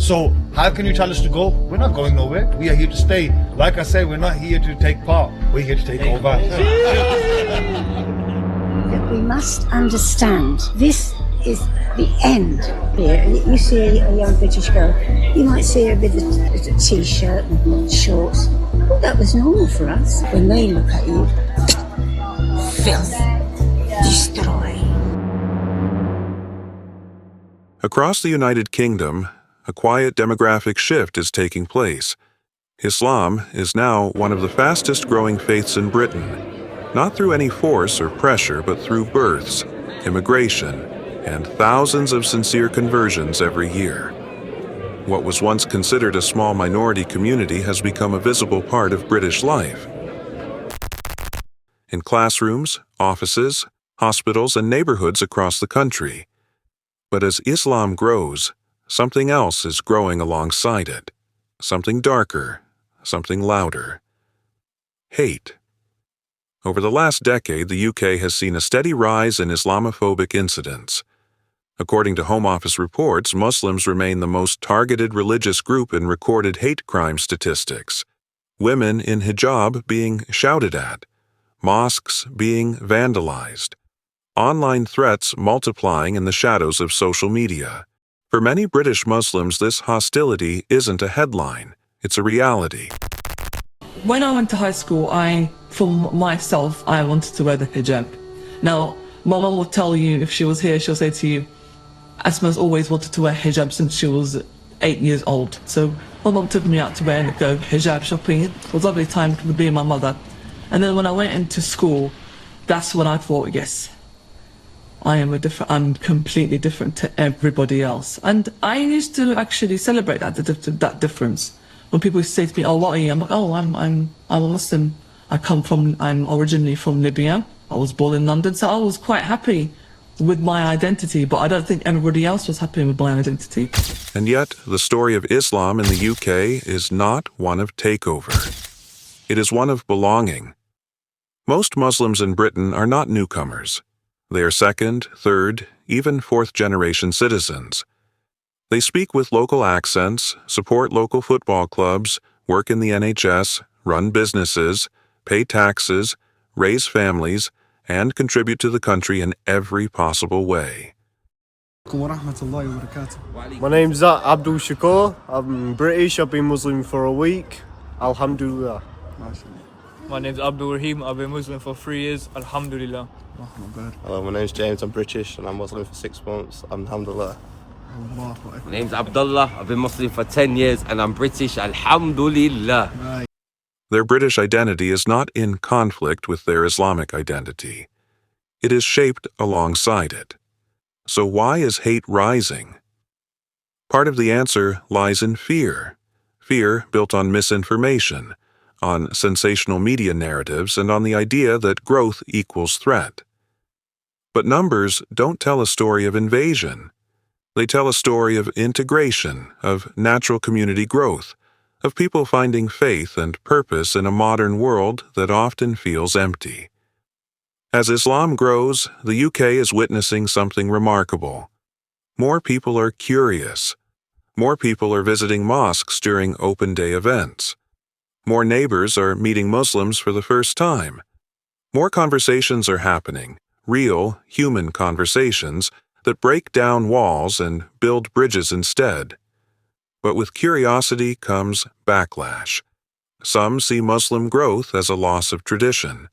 So how can you tell us to go? We're not going nowhere. We are here to stay. Like I said, we're not here to take part. We're here to take over. That we must understand this is the end. You see a young British girl, you might see her with a t-shirt and shorts. Well, that was normal for us. When they look at you, filth, destroy. Across the United Kingdom, a quiet demographic shift is taking place. Islam is now one of the fastest-growing faiths in Britain, not through any force or pressure, but through births, immigration, and thousands of sincere conversions every year. What was once considered a small minority community has become a visible part of British life. In classrooms, offices, hospitals, and neighborhoods across the country. But as Islam grows, something else is growing alongside it. Something darker, something louder. Hate. Over the last decade, the UK has seen a steady rise in Islamophobic incidents. According to Home Office reports, Muslims remain the most targeted religious group in recorded hate crime statistics. Women in hijab being shouted at, mosques being vandalized, online threats multiplying in the shadows of social media. For many British Muslims, this hostility isn't a headline, it's a reality. When I went to high school, for myself, I wanted to wear the hijab. Now, my mum will tell you, if she was here, she'll say to you, Asma's always wanted to wear hijab since she was 8 years old. So my mum took me out to go hijab shopping. It was a lovely time to be with my mother. And then when I went into school, that's when I thought, yes, I'm completely different to everybody else. And I used to actually celebrate that difference. When people say to me, oh, what are you? I'm like, oh, I'm a Muslim. I'm originally from Libya. I was born in London, so I was quite happy with my identity, but I don't think everybody else was happy with my identity. And yet, the story of Islam in the UK is not one of takeover. It is one of belonging. Most Muslims in Britain are not newcomers. They are second, third, even fourth-generation citizens. They speak with local accents, support local football clubs, work in the NHS, run businesses, pay taxes, raise families, and contribute to the country in every possible way. My name's Abdul Shakur. I'm British. I've been Muslim for a week. Alhamdulillah. My name's Abdul Rahim. I've been Muslim for 3 years. Alhamdulillah. Hello, my name's James. I'm British and I'm Muslim for 6 months. Alhamdulillah. My name's Abdullah. I've been Muslim for 10 years and I'm British. Alhamdulillah. Their British identity is not in conflict with their Islamic identity. It is shaped alongside it. So why is hate rising? Part of the answer lies in fear. Fear built on misinformation, on sensational media narratives, and on the idea that growth equals threat. But numbers don't tell a story of invasion. They tell a story of integration, of natural community growth, of people finding faith and purpose in a modern world that often feels empty. As Islam grows, the UK is witnessing something remarkable. More people are curious. More people are visiting mosques during open day events. More neighbors are meeting Muslims for the first time. More conversations are happening, real, human conversations that break down walls and build bridges instead. But with curiosity comes backlash. Some see Muslim growth as a loss of tradition.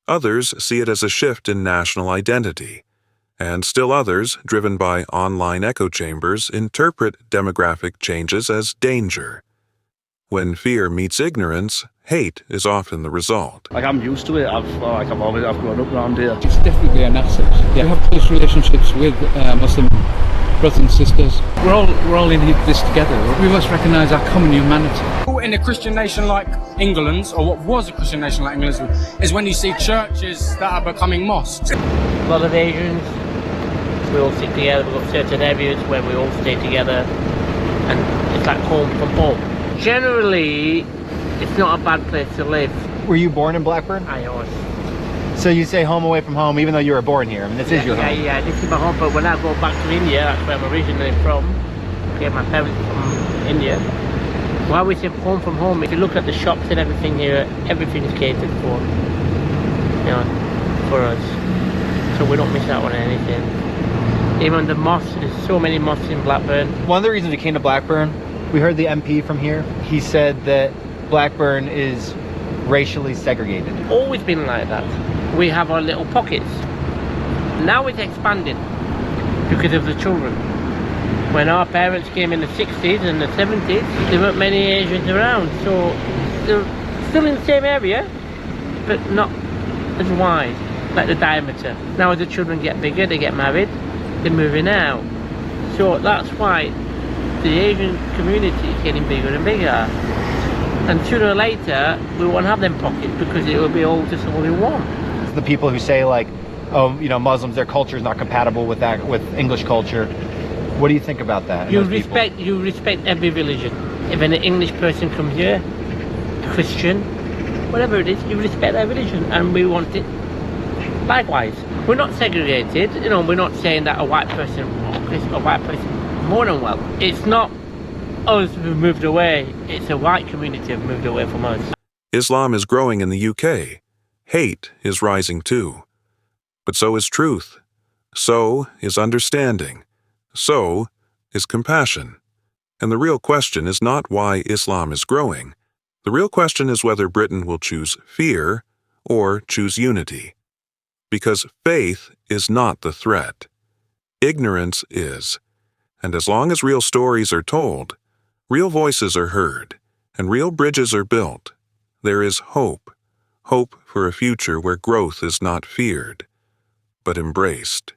Others see it as a shift in national identity. And still others, driven by online echo chambers, interpret demographic changes as danger. When fear meets ignorance, hate is often the result. I'm used to it. I've grown up around here. It's definitely an asset. We have close relationships with Muslim brothers and sisters. We're all in this together. We must recognise our common humanity. In a Christian nation like England, or what was a Christian nation like England, is when you see churches that are becoming mosques. A lot of Asians, we all sit together. We've got certain areas where we all stay together, and it's like home from home. Generally, it's not a bad place to live. Were you born in Blackburn? I was. So you say home away from home, even though you were born here. I mean, this is your home. Yeah, this is my home. But when I go back to India, that's where I'm originally from. Okay, my parents from India. Why we say home from home, if you look at the shops and everything here, everything is catered for, you know, for us. So we don't miss out on anything. Even the mosques, there's so many mosques in Blackburn. One of the reasons we came to Blackburn, we heard the MP from here. He said that Blackburn is racially segregated. Always been like that. We have our little pockets. Now it's expanding because of the children. When our parents came in the 60s and the 70s, there weren't many Asians around, so they're still in the same area, but not as wide, like the diameter. Now as the children get bigger, they get married, they're moving out. So that's why the Asian community is getting bigger and bigger. And sooner or later, we won't have them pockets because it will be all just all in one. The people who say like, oh, you know, Muslims, their culture is not compatible with that, with English culture. What do you think about that? You respect every religion. If an English person comes here, Christian, whatever it is, you respect their religion, and we want it likewise. We're not segregated, you know, we're not saying that a white person or a white person more than well. It's not us who've moved away, it's a white community who've moved away from us. Islam is growing in the UK. Hate is rising too. But so is truth. So is understanding. So is compassion. And the real question is not why Islam is growing. The real question is whether Britain will choose fear or choose unity. Because faith is not the threat. Ignorance is. And as long as real stories are told, real voices are heard, and real bridges are built, there is hope. Hope for a future where growth is not feared, but embraced.